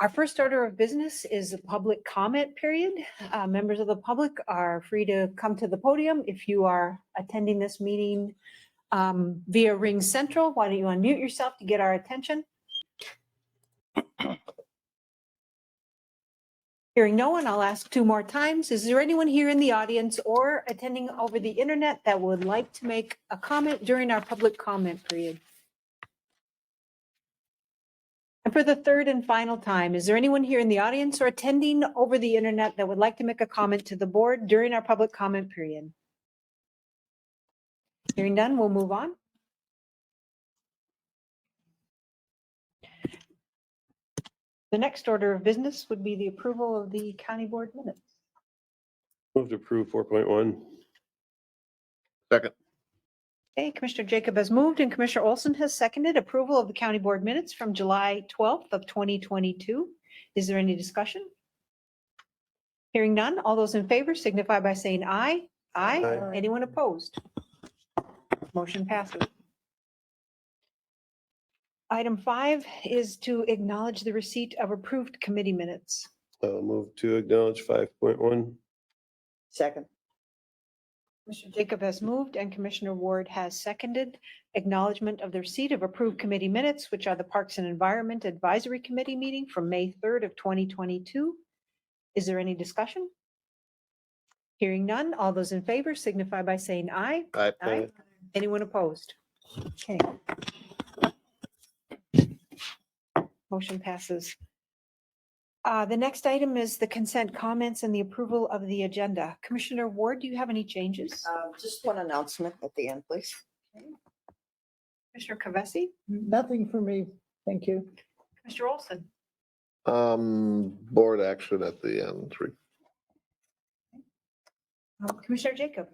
Our first order of business is a public comment period. Members of the public are free to come to the podium. If you are attending this meeting via Ring Central, why don't you unmute yourself to get our attention? Hearing no one, I'll ask 2 more times. Is there anyone here in the audience or attending over the internet that would like to make a comment during our public comment period? And for the third and final time, is there anyone here in the audience or attending over the internet that would like to make a comment to the board during our public comment period? Hearing none, we'll move on. The next order of business would be the approval of the county board minutes. Move to approve 4.1. Second. Okay, Commissioner Jacob has moved and Commissioner Olson has seconded approval of the county board minutes from July 12th of 2022. Is there any discussion? Hearing none, all those in favor signify by saying aye. Aye. Aye. Anyone opposed? Motion passes. Item 5 is to acknowledge the receipt of approved committee minutes. Move to acknowledge 5.1. Second. Commissioner Jacob has moved and Commissioner Ward has seconded acknowledgement of the receipt of approved committee minutes, which are the Parks and Environment Advisory Committee meeting from May 3rd of 2022. Is there any discussion? Hearing none, all those in favor signify by saying aye. Aye. Aye. Anyone opposed? Okay. Motion passes. The next item is the consent comments and the approval of the agenda. Commissioner Ward, do you have any changes? Just one announcement at the end, please. Commissioner Kavesi? Nothing for me. Thank you. Commissioner Olson? Board action at the end. Commissioner Jacob?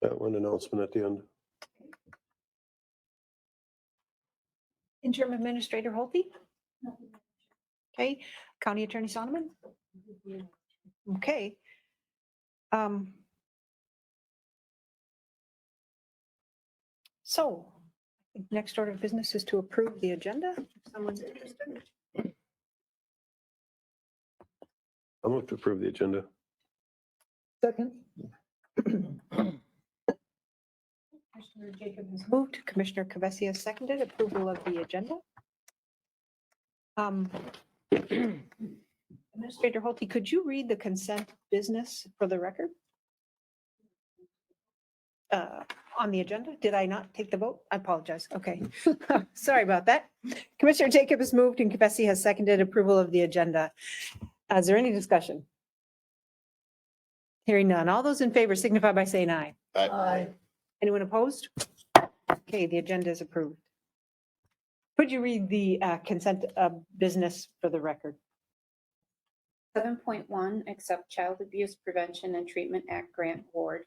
That one announcement at the end. Interim Administrator Holte? Okay. County Attorney Sonneman? Okay. So, next order of business is to approve the agenda. If someone's interested. I'll move to approve the agenda. Second. Commissioner Jacob has moved. Commissioner Kavesi has seconded approval of the agenda. Administrator Holte, could you read the consent business for the record? On the agenda? Did I not take the vote? I apologize. Okay. Sorry about that. Commissioner Jacob has moved and Kavesi has seconded approval of the agenda. Is there any discussion? Hearing none. All those in favor signify by saying aye. Aye. Anyone opposed? Okay, the agenda is approved. Could you read the consent business for the record? 7.1, accept Child Abuse Prevention and Treatment Act grant award.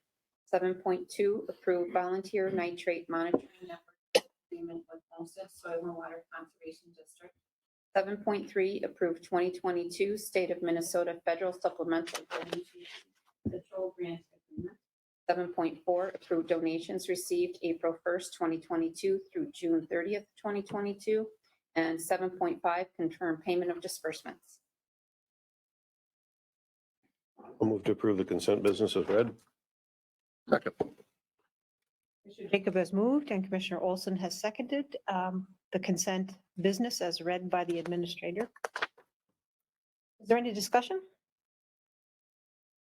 7.2, approve volunteer nitrate monitoring network agreement with Homestead Soil and Water Conservation District. 7.3, approve 2022 State of Minnesota Federal Supplemental Donation Control Grant Agreement. 7.4, approve donations received April 1st, 2022 through June 30th, 2022. And 7.5, confirm payment of disbursements. I'll move to approve the consent business as read. Second. Commissioner Jacob has moved and Commissioner Olson has seconded the consent business as read by the administrator. Is there any discussion?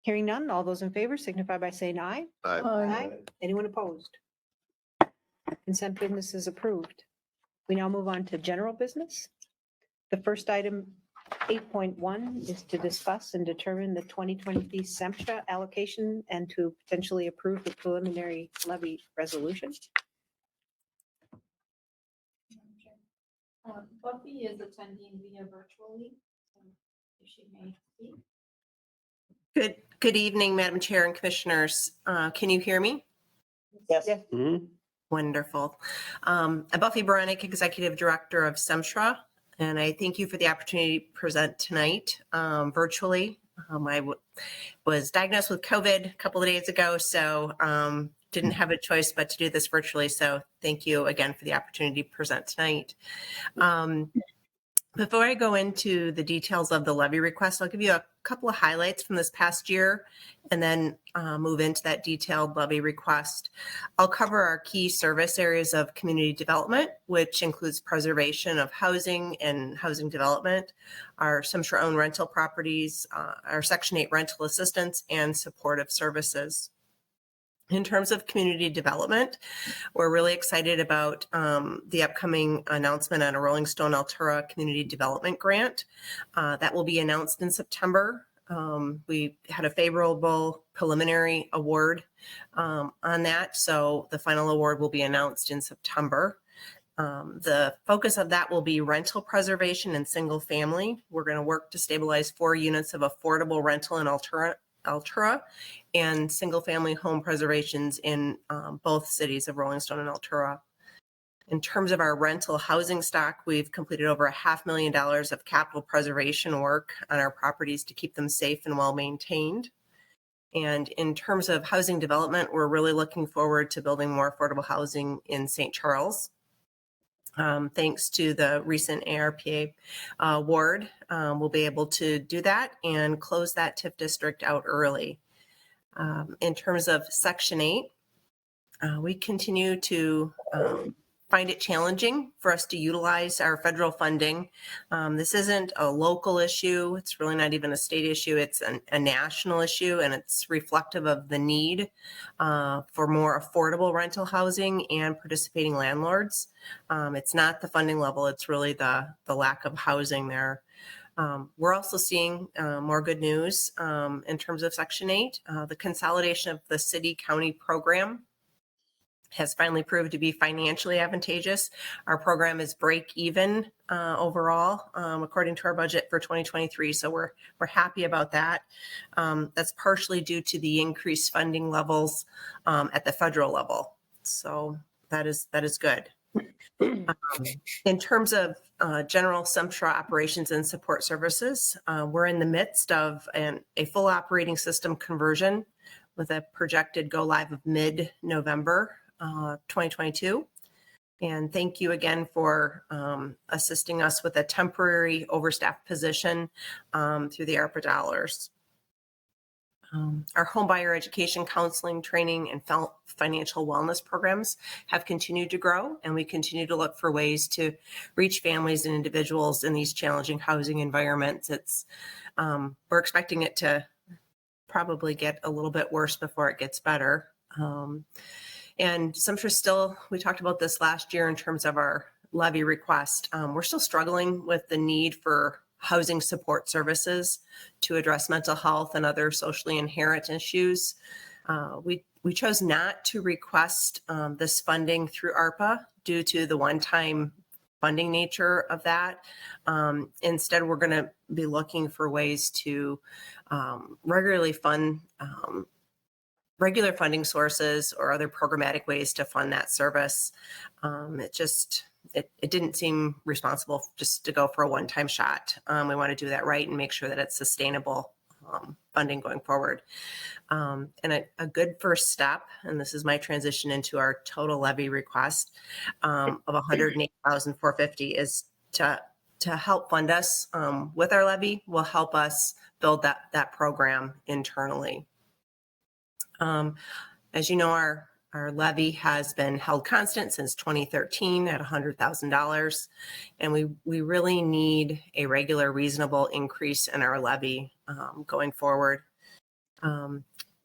Hearing none, all those in favor signify by saying aye. Aye. Aye. Anyone opposed? Consent business is approved. We now move on to general business. The first item, 8.1, is to discuss and determine the 2023 SEMSHA allocation and to potentially approve the preliminary levy resolution. Buffy is attending via virtually. If she may speak. Good evening, Madam Chair and Commissioners. Can you hear me? Yes. Yes. Mhm. Wonderful. I'm Buffy Baranek, Executive Director of SEMSHA, and I thank you for the opportunity to present tonight virtually. I was diagnosed with COVID a couple of days ago, so didn't have a choice but to do this virtually. So thank you again for the opportunity to present tonight. Before I go into the details of the levy request, I'll give you a couple of highlights from this past year and then move into that detailed levy request. I'll cover our key service areas of community development, which includes preservation of housing and housing development, our Sumter-owned rental properties, our Section 8 rental assistance, and supportive services. In terms of community development, we're really excited about the upcoming announcement on a Rolling Stone Altura Community Development Grant that will be announced in September. We had a favorable preliminary award on that, so the final award will be announced in September. The focus of that will be rental preservation and single family. We're going to work to stabilize 4 units of affordable rental in Altura and single family home preservations in both cities of Rolling Stone and Altura. In terms of our rental housing stock, we've completed over $500,000 of capital preservation work on our properties to keep them safe and well maintained. And in terms of housing development, we're really looking forward to building more affordable housing in St. Charles. Thanks to the recent ARPA award, we'll be able to do that and close that TIF district out early. In terms of Section 8, we continue to find it challenging for us to utilize our federal funding. This isn't a local issue. It's really not even a state issue. It's a national issue, and it's reflective of the need for more affordable rental housing and participating landlords. It's not the funding level. It's really the lack of housing there. We're also seeing more good news in terms of Section 8. The consolidation of the city-county program has finally proved to be financially advantageous. Our program is break even overall, according to our budget for 2023. So we're happy about that. That's partially due to the increased funding levels at the federal level. So that is good. In terms of general Sumter operations and support services, we're in the midst of a full operating system conversion with a projected go live of mid-November 2022. And thank you again for assisting us with a temporary overstaffed position through the ARPA dollars. Our home buyer education, counseling, training, and financial wellness programs have continued to grow, and we continue to look for ways to reach families and individuals in these challenging housing environments. We're expecting it to probably get a little bit worse before it gets better. And Sumter still, we talked about this last year in terms of our levy request. We're still struggling with the need for housing support services to address mental health and other socially inherent issues. We chose not to request this funding through ARPA due to the one-time funding nature of that. Instead, we're going to be looking for ways to regularly fund regular funding sources or other programmatic ways to fund that service. It didn't seem responsible just to go for a one-time shot. We want to do that right and make sure that it's sustainable funding going forward. And a good first step, and this is my transition into our total levy request of $108,450, is to help fund us with our levy will help us build that program internally. As you know, our levy has been held constant since 2013 at $100,000, and we really need a regular, reasonable increase in our levy going forward.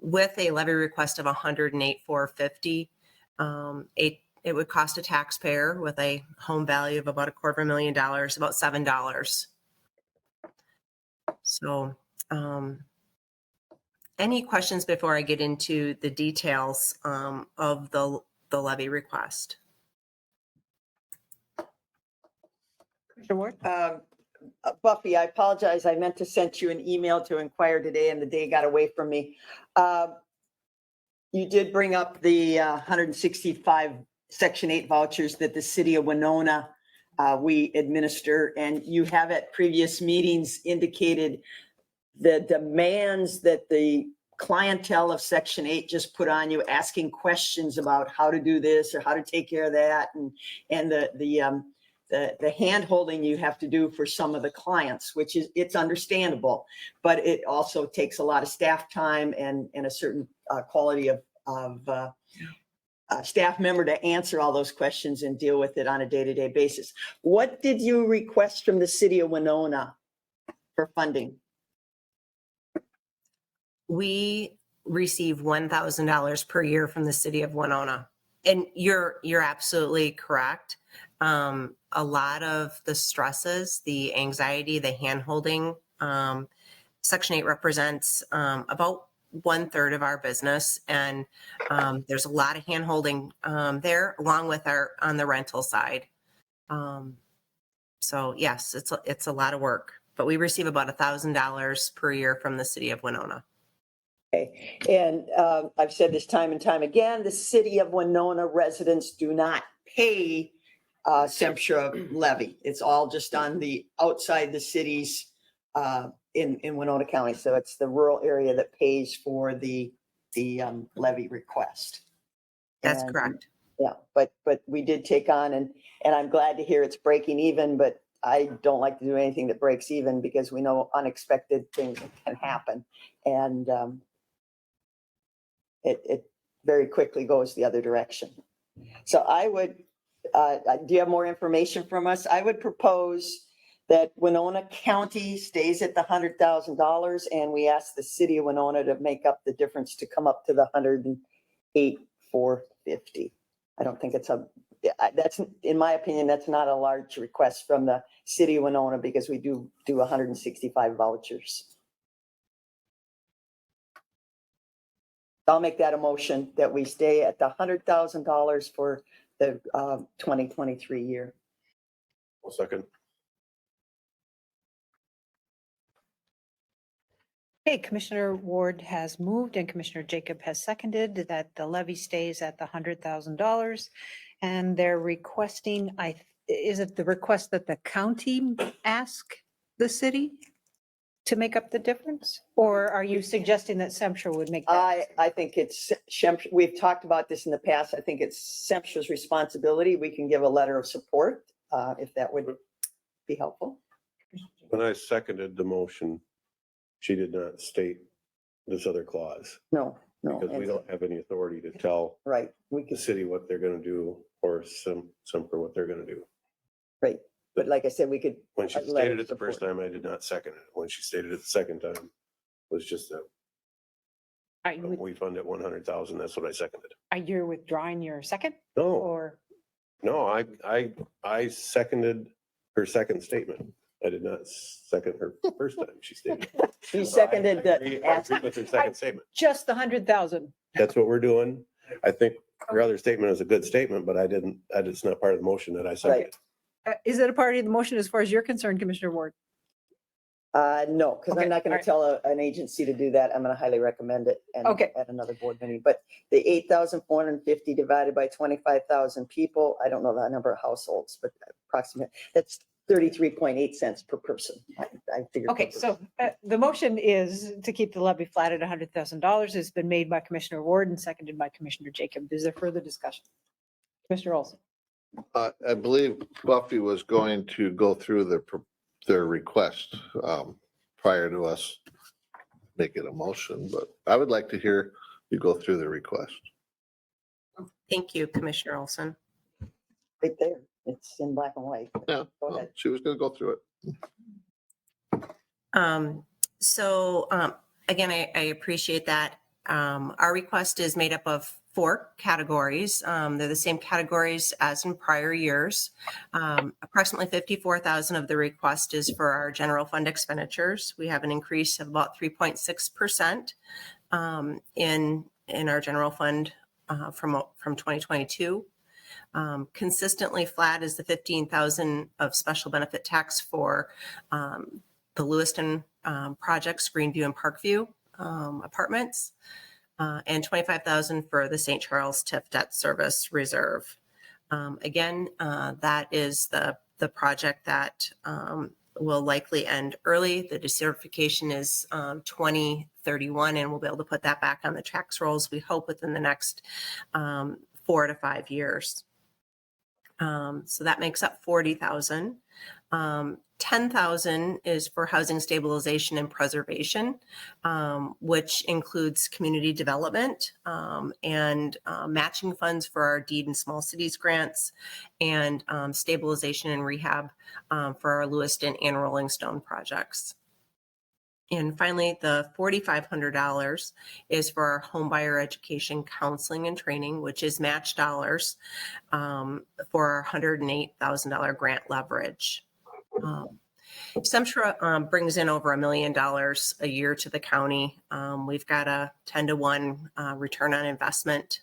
With a levy request of $108,450, it would cost a taxpayer with a home value of about $250,000, about $7. So, any questions before I get into the details of the levy request? Commissioner Ward? Buffy, I apologize. I meant to send you an email to inquire today and the day got away from me. You did bring up the 165 Section 8 vouchers that the city of Winona, we administer, and you have at previous meetings indicated the demands that the clientele of Section 8 just put on you, asking questions about how to do this or how to take care of that, and the hand holding you have to do for some of the clients, which is, it's understandable, but it also takes a lot of staff time and a certain quality of staff member to answer all those questions and deal with it on a day-to-day basis. What did you request from the city of Winona for funding? We receive $1,000 per year from the city of Winona. And you're absolutely correct. A lot of the stresses, the anxiety, the handholding, Section 8 represents about 1/3 of our business. And there's a lot of handholding there, along with our on the rental side. So yes, it's a lot of work, but we receive about $1,000 per year from the city of Winona. Okay, and I've said this time and time again, the city of Winona residents do not pay SEMSHA levy. It's all just on the outside the cities in Winona County. So it's the rural area that pays for the levy request. That's And, correct. Yeah, but we did take on, and I'm glad to hear it's breaking even, but I don't like to do anything that breaks even because we know unexpected things can happen. And it very quickly goes the other direction. So I would, do you have more information from us? I would propose that Winona County stays at the $100,000 and we ask the city of Winona to make up the difference to come up to the $108,450. I don't think it's that's, in my opinion, that's not a large request from the city of Winona because we do 165 vouchers. I'll make that a motion that we stay at the $100,000 for the 2023 year. I'll second. Okay, Commissioner Ward has moved and Commissioner Jacob has seconded that the levy stays at the $100,000. And they're requesting, is it the request that the county ask the city to make up the difference? Or are you suggesting that SEMSHA would make that? I think it's, we've talked about this in the past. I think it's SEMSHA's responsibility. We can give a letter of support if that would be helpful. When I seconded the motion, she did not state this other clause No. because we don't have any authority to tell Right, we the could, city what they're going to do or some for what they're going to do. right. But like I said, we could. When she a letter stated of it the first support. time, I did not second it. When she stated it the second time, it was just that we fund at 100,000. That's what I seconded. Are you withdrawing your second No, or? no, I seconded her second statement. I did not second her first time she stated. it. You seconded I agree the, with her second statement. Just the 100,000. That's what we're doing. I think her other statement is a good statement, but it's not part of the motion that I seconded. Is it a part of the motion as far as you're concerned, Commissioner Ward? no, because Okay, I'm not going all to tell an agency to do that. I'm going to highly recommend it and Okay. at another board meeting. But the 8,450 divided by 25,000 people, I don't know the number of households, but approximately, that's 33.8 cents per person. I figured. Okay, so the motion is to keep the levy flat at $100,000. It's been made by Commissioner Ward and seconded by Commissioner Jacob. Is there further discussion? Commissioner Olson? I believe Buffy was going to go through their request prior to us making a motion, but I would like to hear you go through the request. Thank you, Commissioner Olson. Right there. It's in black and white. Yeah, Go ahead. she was going to go through it. Again, I appreciate that. Our request is made up of 4 categories. They're the same categories as in prior years. Approximately 54,000 of the request is for our general fund expenditures. We have an increase of about 3.6% in our general fund from 2022. Consistently flat is the 15,000 of special benefit tax for the Lewiston projects, Greenview and Parkview apartments, and 25,000 for the St. Charles TIF debt service reserve. Again, that is the project that will likely end early. The decertification is 2031, and we'll be able to put that back on the tax rolls, we hope, within the next 4 to 5 years. So that makes up 40,000. 10,000 is for housing stabilization and preservation, which includes community development and matching funds for our deed and small cities grants, and stabilization and rehab for our Lewiston and Rolling Stone projects. And finally, the $4,500 is for our homebuyer education counseling and training, which is match dollars for our $108,000 grant leverage. Semtra brings in over $1 million a year to the county. We've got a 10-to-1 return on investment.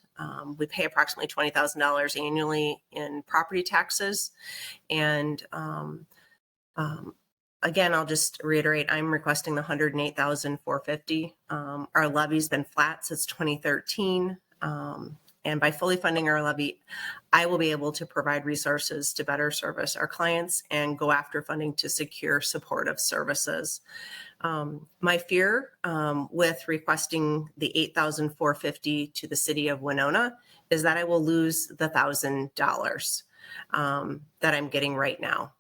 We pay approximately $20,000 annually in property taxes. And again, I'll just reiterate, I'm requesting the $108,450. Our levy's been flat since 2013. And by fully funding our levy, I will be able to provide resources to better service our clients and go after funding to secure supportive services. My fear with requesting the $8,450 to the city of Winona is that I will lose the $1,000 that I'm getting right now.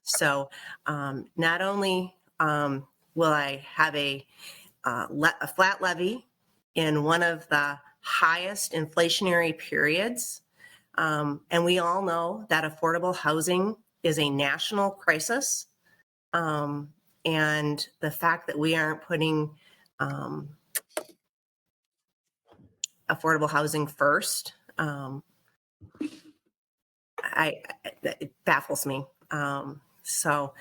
So not only will I have a flat levy in one of the highest inflationary periods, and we all know that affordable housing is a national crisis, and the fact that we aren't putting affordable housing first, it baffles me. So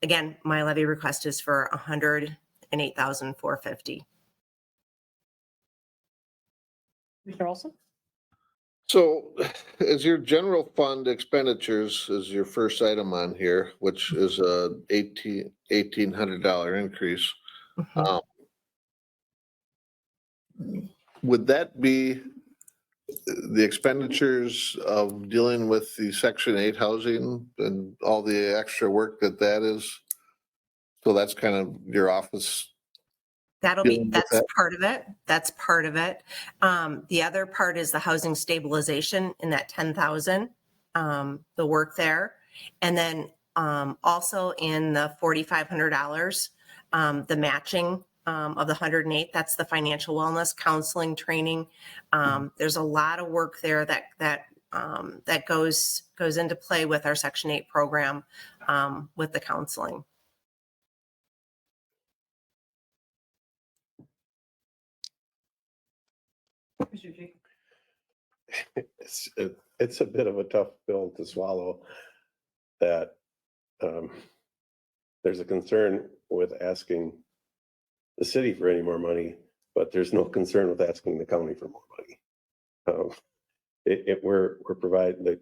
again, my levy request is for $108,450. Commissioner Olson? So as your general fund expenditures is your first item on here, which is a $1,800 increase. Mhm. Would that be the expenditures of dealing with the Section 8 housing and all the extra work that is? So that's kind of your office. Dealing with That's that? part of it. That's part of it. The other part is the housing stabilization in that 10,000, the work there. And then also in the $4,500, the matching of the 108, that's the financial wellness counseling training. There's a lot of work there that goes into play with our Section 8 program with the counseling. Commissioner Jacob? It's a bit of a tough pill to swallow that there's a concern with asking the city for any more money, but there's no concern with asking the county for more money. We're providing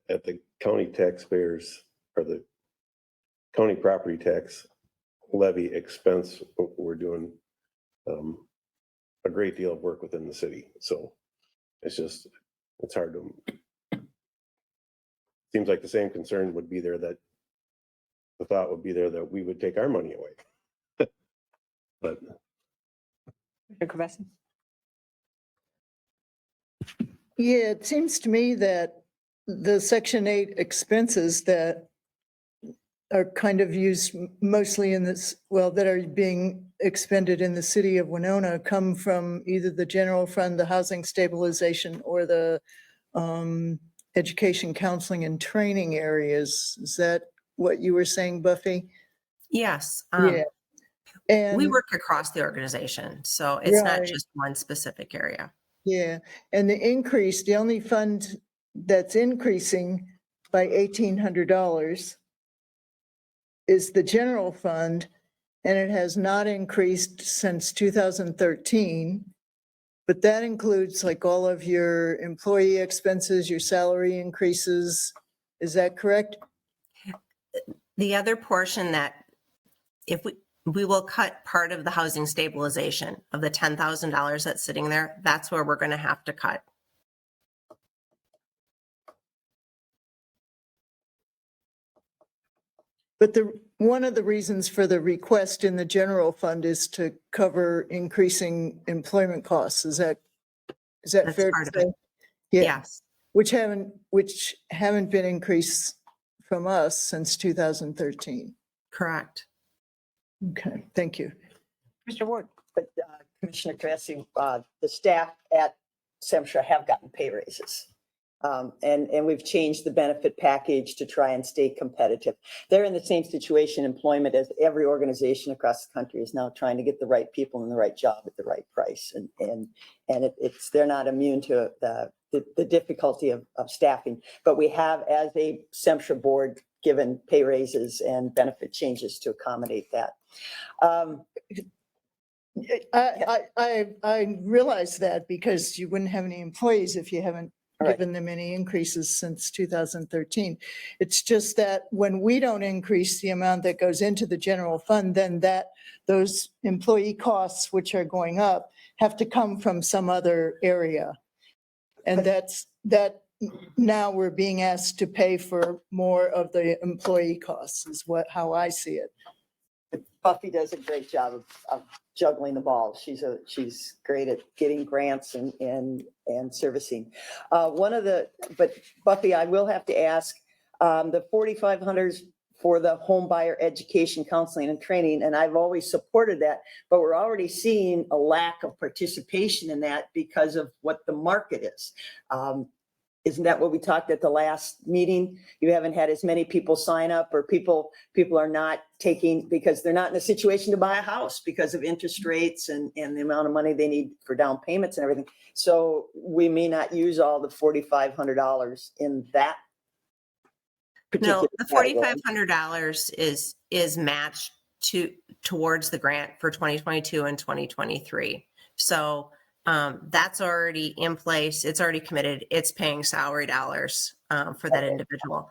at the county taxpayers or the county property tax levy expense, we're doing a great deal of work within the city. So it's hard to, seems like the same concern would be there, that the thought would be there that we would take our money away. But Commissioner Kravetsky? Yeah, it seems to me that the Section 8 expenses that are kind of used mostly in this, well, that are being expended in the city of Winona come from either the general fund, the housing stabilization, or the education, counseling, and training areas. Is that what you were saying, Buffy? Yes. Yeah. And We work across the organization, so it's not Right. just one specific area. yeah, and the increase, the only fund that's increasing by $1,800 is the general fund, and it has not increased since 2013. But that includes like all of your employee expenses, your salary increases. Is that correct? The other portion that if we will cut part of the housing stabilization of the $10,000 that's sitting there, that's where we're going to have to cut. But one of the reasons for the request in the general fund is to cover increasing employment costs. Is that That's fair part to of it. say? Yeah, Yes. which haven't been increased from us since 2013. Correct. Okay, thank you. Mr. Ward? But Commissioner Tracy, the staff at Semstra have gotten pay raises. And we've changed the benefit package to try and stay competitive. They're in the same situation, employment, as every organization across the country is now trying to get the right people in the right job at the right price. And they're not immune to the difficulty of staffing. But we have, as a Semstra board, given pay raises and benefit changes to accommodate that. I realize that because you wouldn't have any employees if you haven't Right. given them any increases since 2013. It's just that when we don't increase the amount that goes into the general fund, then those employee costs, which are going up, have to come from some other area. And that now we're being asked to pay for more of the employee costs is how I see it. Buffy does a great job of juggling the ball. She's great at getting grants and servicing. But Buffy, I will have to ask, the 4,500 for the home buyer education, counseling and training, and I've always supported that, but we're already seeing a lack of participation in that because of what the market is. Isn't that what we talked at the last meeting? You haven't had as many people sign up, or people are not taking, because they're not in a situation to buy a house because of interest rates and the amount of money they need for down payments and everything. So we may not use all the $4,500 in that particular No, the category. $4,500 is matched towards the grant for 2022 and 2023. So that's already in place. It's already committed. It's paying salary dollars for that individual,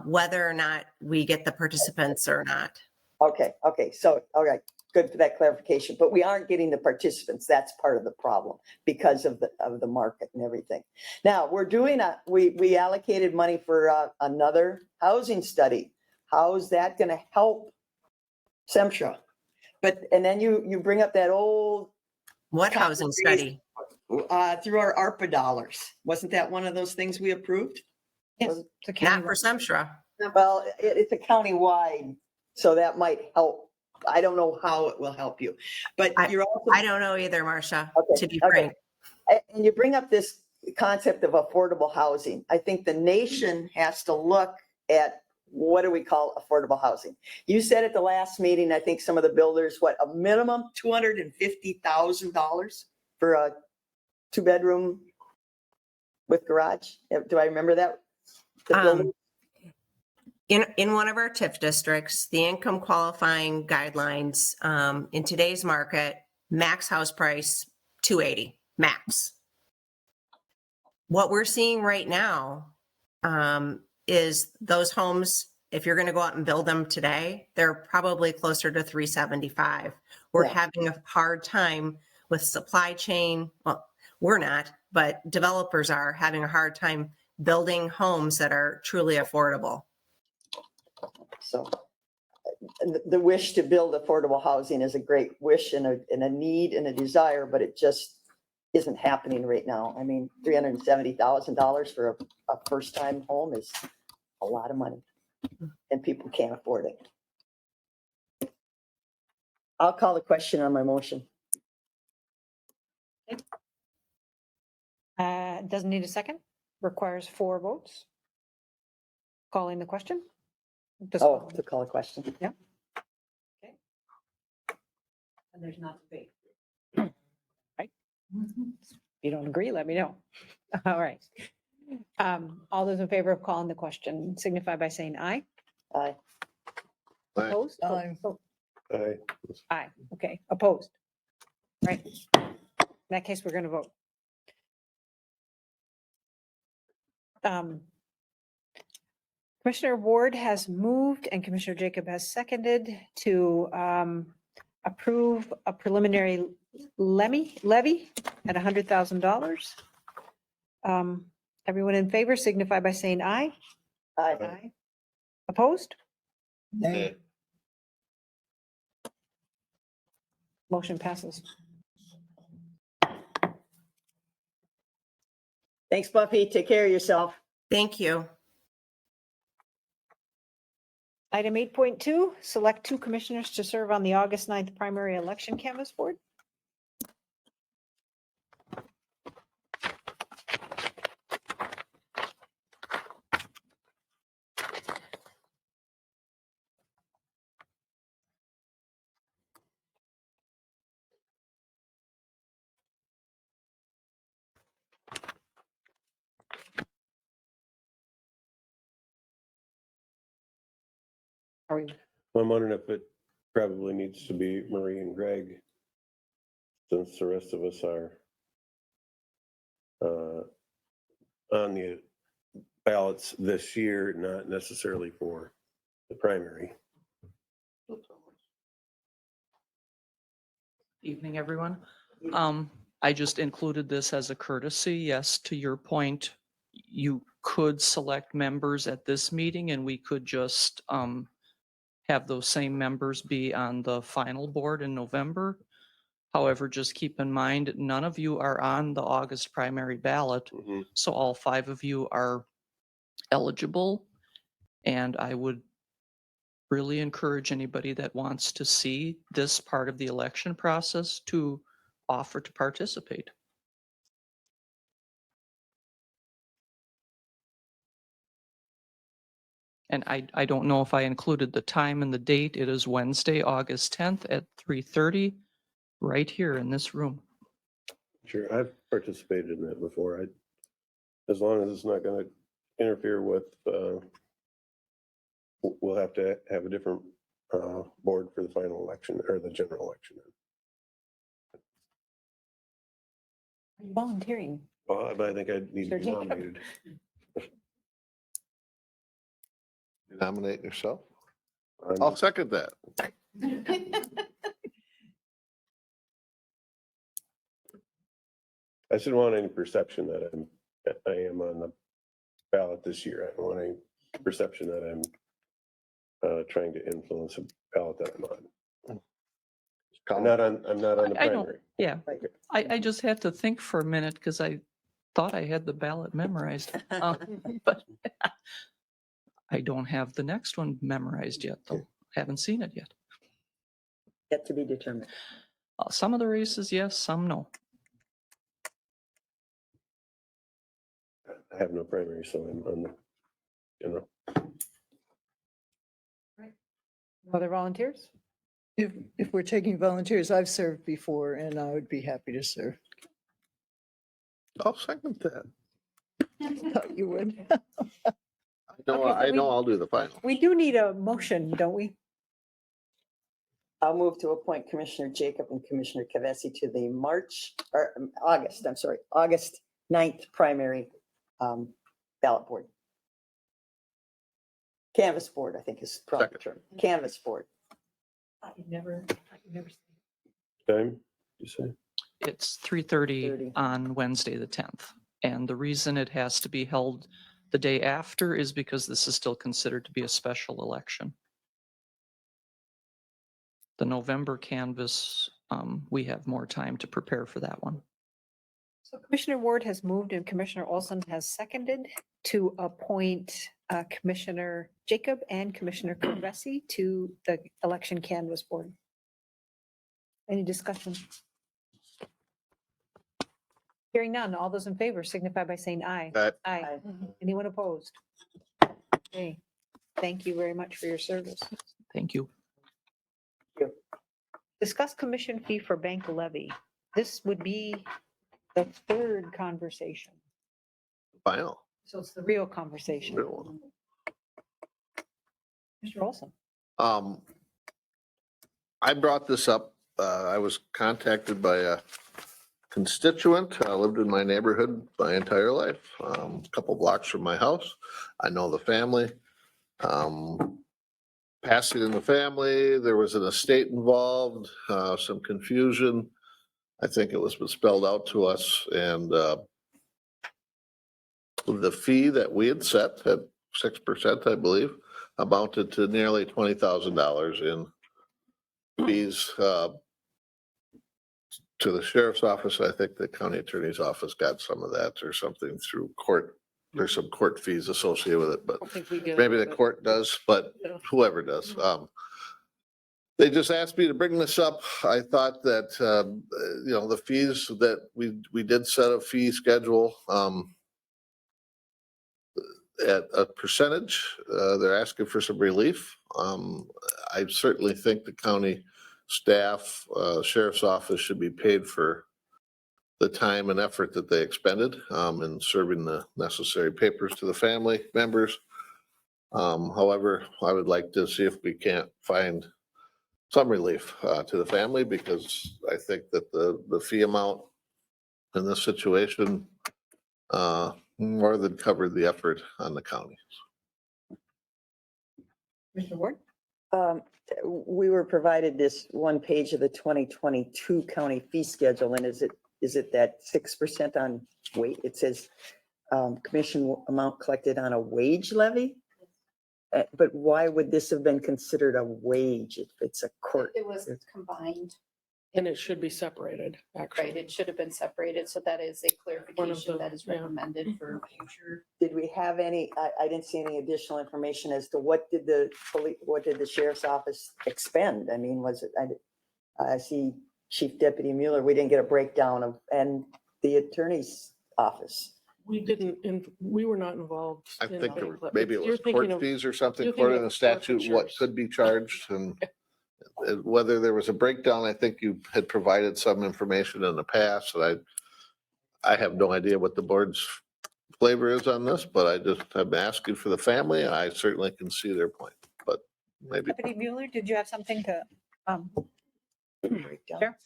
whether or not we get the participants or not. Okay. So, all right, good for that clarification. But we aren't getting the participants. That's part of the problem because of the market and everything. Now we're doing we allocated money for another housing study. How is that going to help Semstra? And then you bring up that old What housing study? through our ARPA dollars. Wasn't that one of those things we approved? Yes. it's a Not county for Semstra. Well, it's a county-wide, so that might help. I don't know how it will help you, but you're also. I don't know either, Marcia, Okay, to be okay. frank. And you bring up this concept of affordable housing. I think the nation has to look at, what do we call affordable housing? You said at the last meeting, I think some of the builders, a minimum $250,000 for a 2-bedroom with garage? Do I remember that? The building? In one of our TIF districts, the income qualifying guidelines in today's market, max house price, $280, max. What we're seeing right now is those homes, if you're going to go out and build them today, they're probably closer to $375. We're having a hard time with supply chain. Well, we're not, but developers are having a hard time building homes that are truly affordable. So the wish to build affordable housing is a great wish and a need and a desire, but it just isn't happening right now. I mean, $370,000 for a first-time home is a lot of money, and people can't afford it. I'll call the question on my motion. Doesn't need a second, requires 4 votes. Calling the question? Oh, to call a question. Yeah. Okay. And there's not debate. Right? If you don't agree, let me know. All right. All those in favor of calling the question signify by saying aye. Aye. Aye. Opposed? Oh, Aye. oh, Aye. aye, okay, opposed. Right. In that case, we're going to vote. Commissioner Ward has moved and Commissioner Jacob has seconded to approve a preliminary levy at $100,000. Everyone in favor signify by saying aye. Aye. Aye. Opposed? Nay. Motion passes. Thanks, Buffy. Take care of yourself. Thank you. Item 8.2, select 2 commissioners to serve on the August 9th primary election canvas board. Are we, I'm wondering if it probably needs to be Marie and Greg, since the rest of us are on the ballots this year, not necessarily for the primary. Evening, everyone. I just included this as a courtesy. Yes, to your point, you could select members at this meeting and we could just have those same members be on the final board in November. However, just keep in mind, none of you are on the August primary ballot, so all 5 of you are eligible. And I would really encourage anybody that wants to see this part of the election process to offer to participate. And I don't know if I included the time and the date. It is Wednesday, August 10th at 3:30, right here in this room. Sure, I've participated in that before. As long as it's not going to interfere with, we'll have to have a different board for the final election or the general election. volunteering? Well, but I think I need to be Sure. nominated. You nominate yourself? I'm- I'll second that. I shouldn't want any perception that I am on the ballot this year. I don't want any perception that I'm trying to influence a ballot that I'm on. I'm not on the I don't- primary. Yeah, I just had to think for a minute because I thought I had the ballot memorized. But I don't have the next one memorized yet, though. Haven't seen it yet. Yet to be determined. Some of the races, yes, some no. I have no primary, so I'm on the general. Other volunteers? If we're taking volunteers, I've served before and I would be happy to serve. I'll second that. Thought you would. Okay, so I know we- I'll do the final. We do need a motion, don't we? I'll move to appoint Commissioner Jacob and Commissioner Kavesi to the August 9th primary ballot board. Canvas board, I think is the proper term. Canvas board. You never. Time, you say? It's 3:30 3:30. on Wednesday, the 10th. And the reason it has to be held the day after is because this is still considered to be a special election. The November canvas, we have more time to prepare for that one. So Commissioner Ward has moved and Commissioner Olson has seconded to appoint Commissioner Jacob and Commissioner Kavesi to the election canvas board. Any discussion? Hearing none, all those in favor signify by saying aye. Aye. Aye. Anyone opposed? Okay, thank you very much for your service. Thank you. Discuss commission fee for bank levy. This would be the third conversation. Final. So it's the real conversation. Real one. Mr. Olson. I brought this up. I was contacted by a constituent. I lived in my neighborhood my entire life, a couple blocks from my house. I know the family. Passing in the family, there was an estate involved, some confusion. I think it was spelled out to us, and the fee that we had set at 6%, I believe, amounted to nearly $20,000 in fees to the sheriff's office. I think the county attorney's office got some of that or something through court. There's some court fees associated with it, but I think we get. maybe the court does, but Yeah. whoever does. They just asked me to bring this up. I thought that, the fees that we did set a fee schedule at a percentage. They're asking for some relief. I certainly think the county staff, sheriff's office should be paid for the time and effort that they expended in serving the necessary papers to the family members. However, I would like to see if we can't find some relief to the family, because I think that the fee amount in this situation more than covered the effort on the county. Commissioner Ward? We were provided this one page of the 2022 county fee schedule, and is it that 6% on wage? It says commission amount collected on a wage levy? But why would this have been considered a wage if it's a court? It was combined, And it should be separated, right? actually. It should have been separated. So that is a clarification that is yeah. recommended for future. Did we have any, I didn't see any additional information as to what did the sheriff's office expend? I mean, was it, I see Chief Deputy Mueller, we didn't get a breakdown of, and the attorney's office. We were not involved. I in think that, there were- but maybe it you're was thinking court of- fees or something, you're thinking according to of the statute, what forfeitures. could be charged, and whether there was a breakdown. I think you had provided some information in the past, and I have no idea what the board's flavor is on this, but I'm asking for the family, and I certainly can see their point, but maybe. Deputy Mueller, did you have something to? Breakdown. Sure.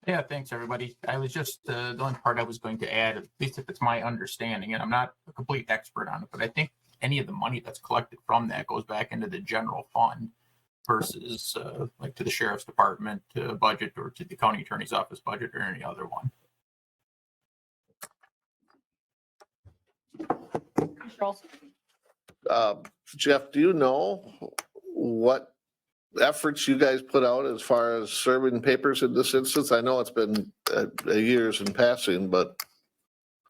Yeah, thanks, everybody. I was just, the only part I was going to add, at least if it's my understanding, and I'm not a complete expert on it, but I think any of the money that's collected from that goes back into the general fund versus like to the sheriff's department budget or to the county attorney's office budget or any other one. Jeff, do you know what efforts you guys put out as far as serving papers in this instance? I know it's been years in passing, but.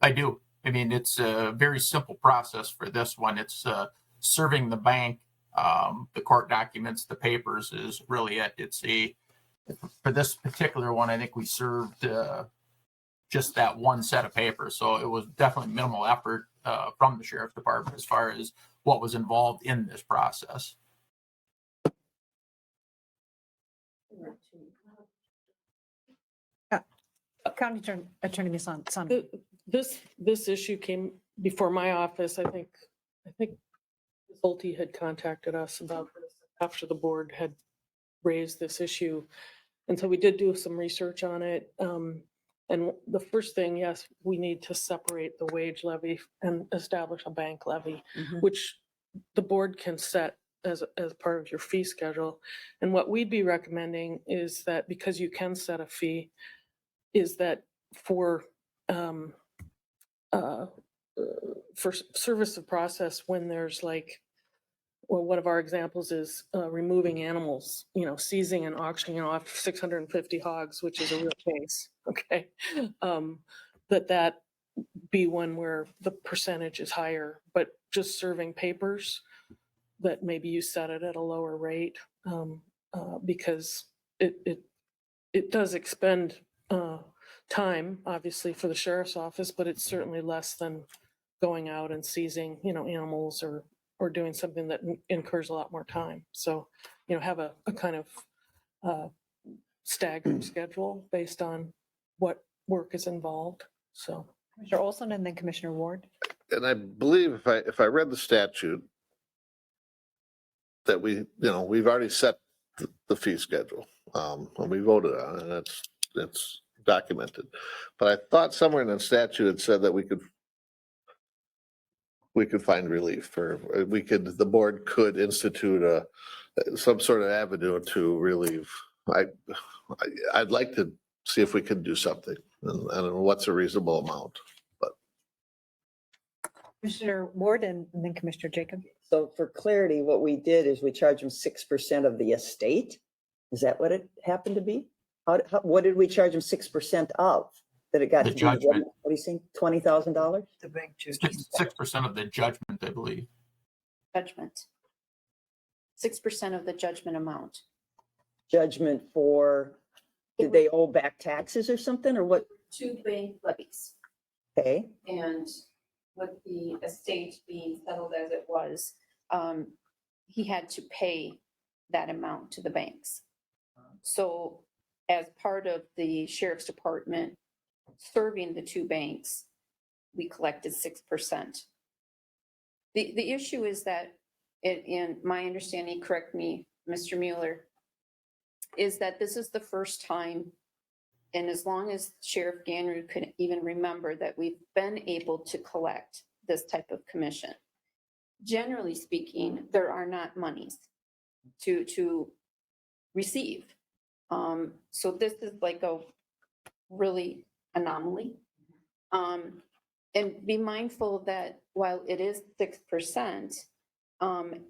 I do. I mean, it's a very simple process for this one. It's serving the bank, the court documents, the papers is really it. For this particular one, I think we served just that one set of papers. So it was definitely minimal effort from the sheriff's department as far as what was involved in this process. County Attorney Ms. Sonny. This issue came before my office. I think Zulte had contacted us about this after the board had raised this issue. And so we did do some research on it. And the first thing, yes, we need to separate the wage levy and establish a bank levy, which the board can set as part of your fee schedule. And what we'd be recommending is that, because you can set a fee, is that for service of process, when there's like, well, one of our examples is removing animals, seizing and auctioning off 650 hogs, which is a real case. Okay. That be one where the percentage is higher, but just serving papers, that maybe you set it at a lower rate, because it does expend time, obviously, for the sheriff's office, but it's certainly less than going out and seizing, animals or doing something that incurs a lot more time. So, have a kind of staggered schedule based on what work is involved. So, Commissioner Olson and then Commissioner Ward. And I believe if I read the statute, that we've already set the fee schedule, when we voted on it, and it's documented. But I thought somewhere in the statute it said that we could find relief, or the board could institute some sort of avenue to relieve. I'd like to see if we could do something, and I don't know what's a reasonable amount. Commissioner Ward and then Commissioner Jacob. So for clarity, what we did is we charged them 6% of the estate. Is that what it happened to be? What did we charge them 6% of? That it got The to be, judgment. what do you think, $20,000? The bank charges. 6% of the judgment, I believe. Judgment. 6% of the judgment amount. Judgment for, did they owe back taxes or something, or what? 2 bank levies. Okay, And with the estate being settled as it was, he had to pay that amount to the banks. So as part of the sheriff's department serving the 2 banks, we collected 6%. The issue is that, in my understanding, correct me, Mr. Mueller, is that this is the first time, and as long as Sheriff Ganru could even remember, that we've been able to collect this type of commission. Generally speaking, there are not monies to receive. So this is like a really anomaly. And be mindful that while it is 6%,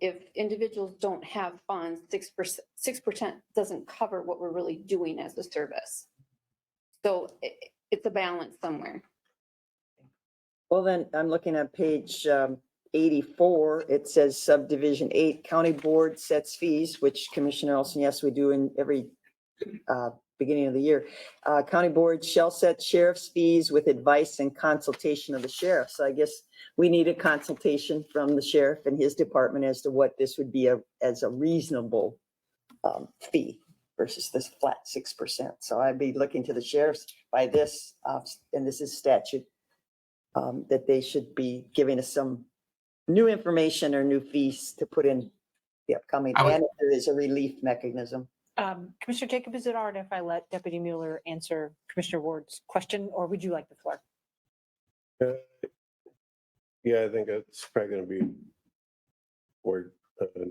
if individuals don't have funds, 6% doesn't cover what we're really doing as a service. So it's a balance somewhere. well then, I'm looking at page 84. It says subdivision 8, county board sets fees, which Commissioner Olson, yes, we do in every beginning of the year. County board shall set sheriff's fees with advice and consultation of the sheriff. So I guess we need a consultation from the sheriff and his department as to what this would be as a reasonable fee versus this flat 6%. So I'd be looking to the sheriffs by this, and this is statute, that they should be giving us some new information or new fees to put in the upcoming, I would- and if there is a relief mechanism. Commissioner Jacob, is it all right if I let Deputy Mueller answer Commissioner Ward's question, or would you like the floor? Yeah, I think it's probably gonna be where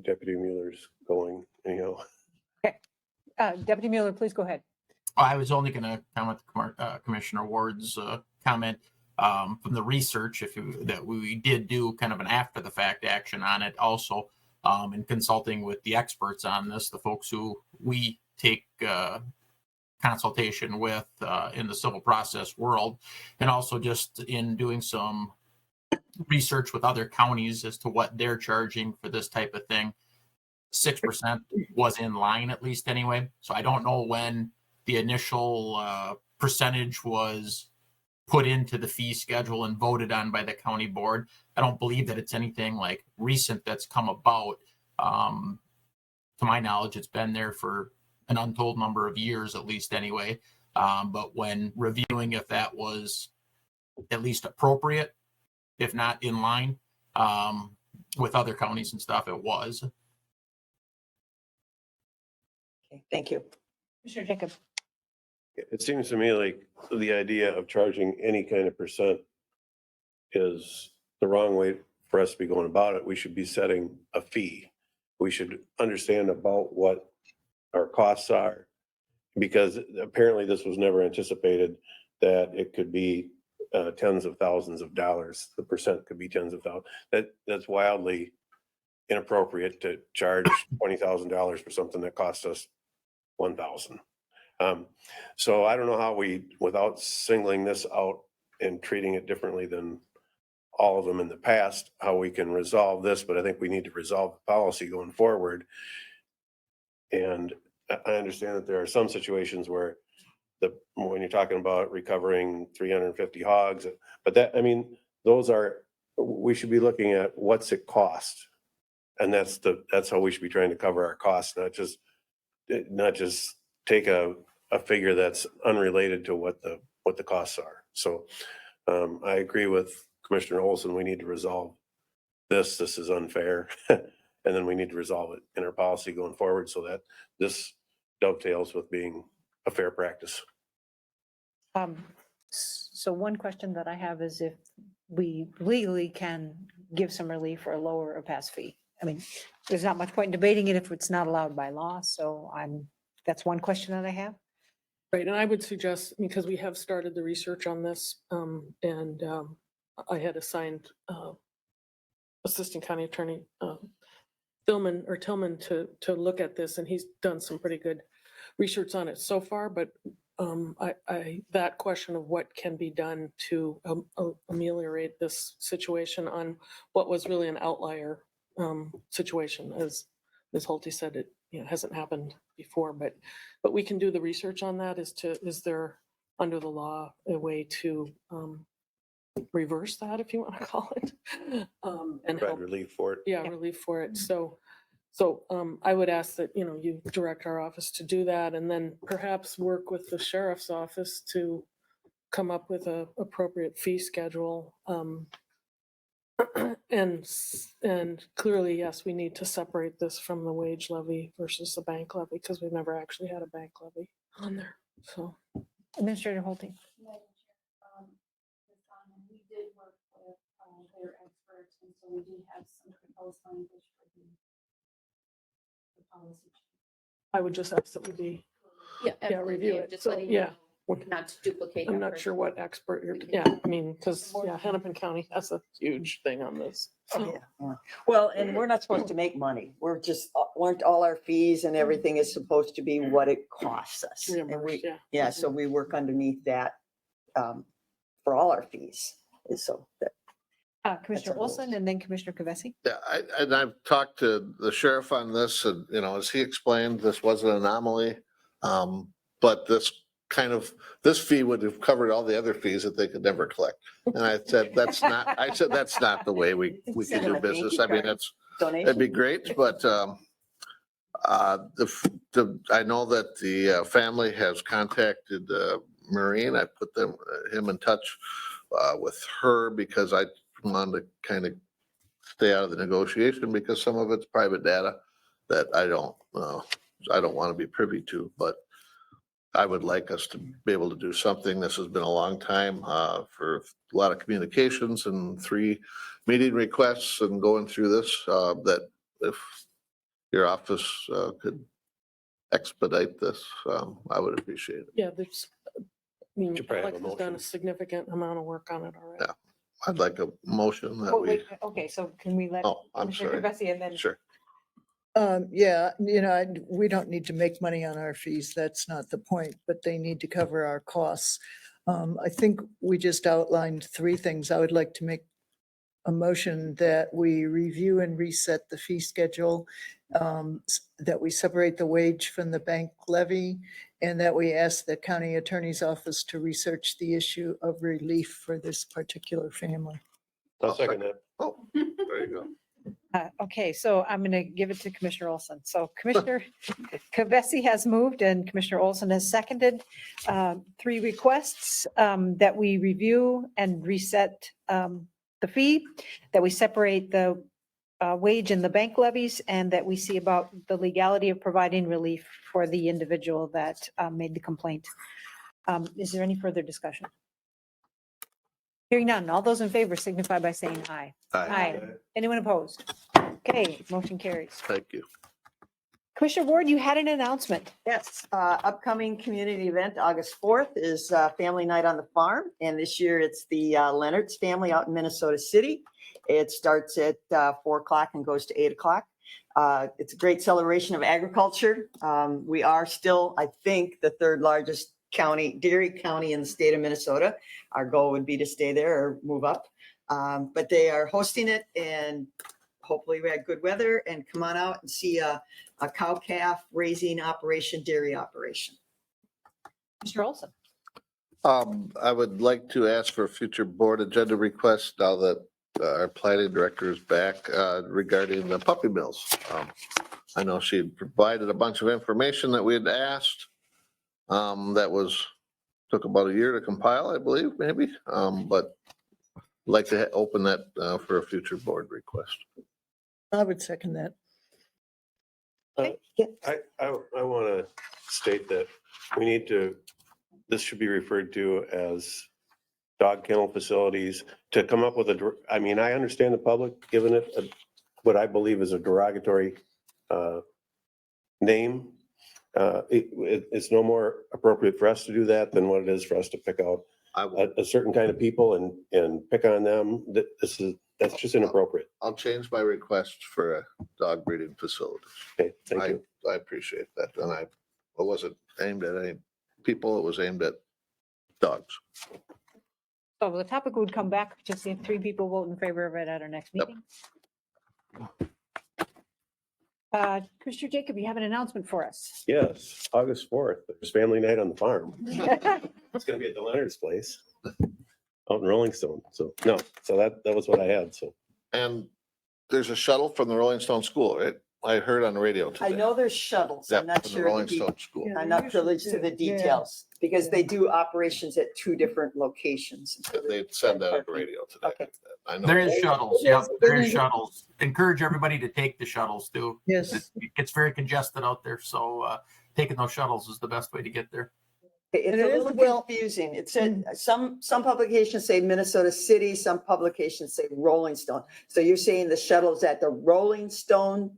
Deputy Mueller's going, anyhow. Deputy Mueller, please go ahead. I was only going to comment Commissioner Ward's comment from the research that we did do kind of an after the fact action on it also, in consulting with the experts on this, the folks who we take consultation with in the civil process world, and also just in doing some research with other counties as to what they're charging for this type of thing. 6% was in line, at least anyway. So I don't know when the initial percentage was put into the fee schedule and voted on by the county board. I don't believe that it's anything like recent that's come about. To my knowledge, it's been there for an untold number of years, at least anyway. But when reviewing if that was at least appropriate, if not in line with other counties and stuff, it was. Okay, thank you. Commissioner Jacob. It seems to me like the idea of charging any kind of percent is the wrong way for us to be going about it. We should be setting a fee. We should understand about what our costs are, because apparently this was never anticipated that it could be tens of thousands of dollars. The percent could be tens of thousands. That's wildly inappropriate to charge $20,000 for something that cost us $1,000. So I don't know how we, without singling this out and treating it differently than all of them in the past, how we can resolve this, but I think we need to resolve the policy going forward. And I understand that there are some situations where when you're talking about recovering 350 hogs, but that, I mean, we should be looking at what's it cost. And that's how we should be trying to cover our costs, not just take a figure that's unrelated to what the costs are. So I agree with Commissioner Olson. We need to resolve this. This is unfair. And then we need to resolve it in our policy going forward so that this dovetails with being a fair practice. So one question that I have is if we legally can give some relief or lower a pass fee. I mean, there's not much point in debating it if it's not allowed by law. So that's one question that I have. Right, and I would suggest, because we have started the research on this, and I had assigned Assistant County Attorney Tillman to look at this, and he's done some pretty good research on it so far, but that question of what can be done to ameliorate this situation on what was really an outlier situation, as Ms. Holte said, it hasn't happened before, but we can do the research on that. Is there under the law a way to reverse that, if you want to call it, and Provide help? relief for it. Yeah, relief for it. So I would ask that, you direct our office to do that, and then perhaps work with the sheriff's office to come up with a appropriate fee schedule. And clearly, yes, we need to separate this from the wage levy versus the bank levy, because we've never actually had a bank levy on there. So Administrator Holting. We did work with their experts, and so we do have some proposed language for the policy. I would just ask that we be, review it. Just So, letting you yeah. know, not to duplicate. I'm not efforts. sure what expert you're, because, Hennepin County has a huge thing on this. So, Yeah. Well, and we're not supposed to make money. Weren't all our fees and everything is supposed to be what it costs us. And reimbursed, we, yeah. so we work underneath that for all our fees. And so that, Commissioner our goals. Olson and then Commissioner Kavesi. Yeah, and I've talked to the sheriff on this, and, as he explained, this was an anomaly. But this fee would have covered all the other fees that they could never collect. And I said, that's not the way we can do business. I mean, that'd be great, but, I know that the family has contacted Maureen. I put him in touch with her because I wanted to kind of stay out of the negotiation because some of it's private data that I don't want to be privy to, but I would like us to be able to do something. This has been a long time for a lot of communications and 3 meeting requests and going through this, that if your office could expedite this, I would appreciate it. Yeah, Should probably have a Alex has done a motion. significant amount of work on it already. Yeah. I'd like a motion that Oh, we, wait, okay, so can we let I'm Commissioner sorry. Kavesi and then? Sure. We don't need to make money on our fees. That's not the point, but they need to cover our costs. I think we just outlined 3 things. I would like to make a motion that we review and reset the fee schedule, that we separate the wage from the bank levy, and that we ask the county attorney's office to research the issue of relief for this particular family. I'll second that. Oh, there you go. Okay, so I'm going to give it to Commissioner Olson. So Commissioner Kavesi has moved and Commissioner Olson has seconded 3 requests that we review and reset the fee, that we separate the wage and the bank levies, and that we see about the legality of providing relief for the individual that made the complaint. Is there any further discussion? Hearing none. All those in favor signify by saying aye. Aye. Anyone opposed? Okay, motion carries. Thank you. Commissioner Ward, you had an announcement. yes, upcoming community event, August 4th is Family Night on the Farm. And this year it's the Leonard's family out in Minnesota City. It starts at 4:00 and goes to 8:00. It's a great celebration of agriculture. We are still, I think, the 3rd largest dairy county in the state of Minnesota. Our goal would be to stay there or move up. But they are hosting it, and hopefully we had good weather, and come on out and see a cow-calf raising operation, dairy operation. Mr. Olson. I would like to ask for a future board agenda request now that our planning director is back regarding the puppy mills. I know she had provided a bunch of information that we had asked. That took about a year to compile, I believe, maybe. But I'd like to open that for a future board request. I would second that. I want to state that this should be referred to as dog kennel facilities to come up with I understand the public giving it what I believe is a derogatory name. It's no more appropriate for us to do that than what it is for us to pick out I will, a certain kind of people and pick on them. That's just inappropriate. I'll change my request for a dog breeding facility. Okay, thank you. I appreciate that. And it wasn't aimed at any people. It was aimed at dogs. So the topic would come back, just if 3 people vote in favor of it at our next Yep. meeting. Commissioner Jacob, you have an announcement for us. Yes, August 4th, there's family night on the farm. It's gonna be at the Leonard's place out in Rolling Stone. So, no, so that was what I had, so. And there's a shuttle from the Rolling Stone School, right? I heard on the radio today. I know there's shuttles. I'm Yeah, not from the sure. Rolling Stone School. Yeah. I'm not privileged to the Yeah. details because they do operations at 2 different locations. They said that on the radio today. Okay. I know. There is shuttles. Yep, there is shuttles. Encourage everybody to take the shuttles too. Yes. It gets very congested out there, so taking those shuttles is the best way to get there. It's And a it is little well- confusing. It said, some publications say Minnesota City, some publications say Rolling Stone. So you're saying the shuttle's at the Rolling Stone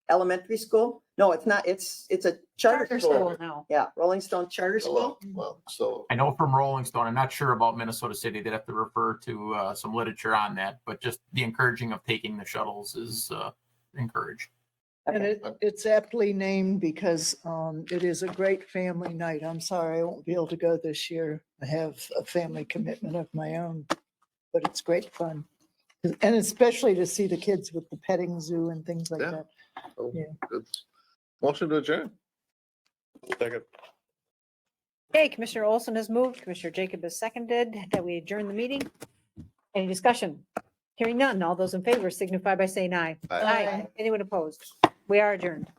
Elementary School? No, it's not. It's a charter school. now. Yeah, Rolling Stone Charter Oh, well, School. well, so I know from Rolling Stone, I'm not sure about Minnesota City. They'd have to refer to some literature on that, but just the encouraging of taking the shuttles is encouraged. And it's aptly named because it is a great family night. I'm sorry I won't be able to go this year. I have a family commitment of my own, but it's great fun. And especially to see the kids with the petting zoo and things like Yeah. that. oh, Yeah. good. Motion to adjourn. Second. Okay, Commissioner Olson has moved, Commissioner Jacob has seconded that we adjourn the meeting. Any discussion? Hearing none. All those in favor signify by saying aye. Aye. Anyone opposed? We are adjourned.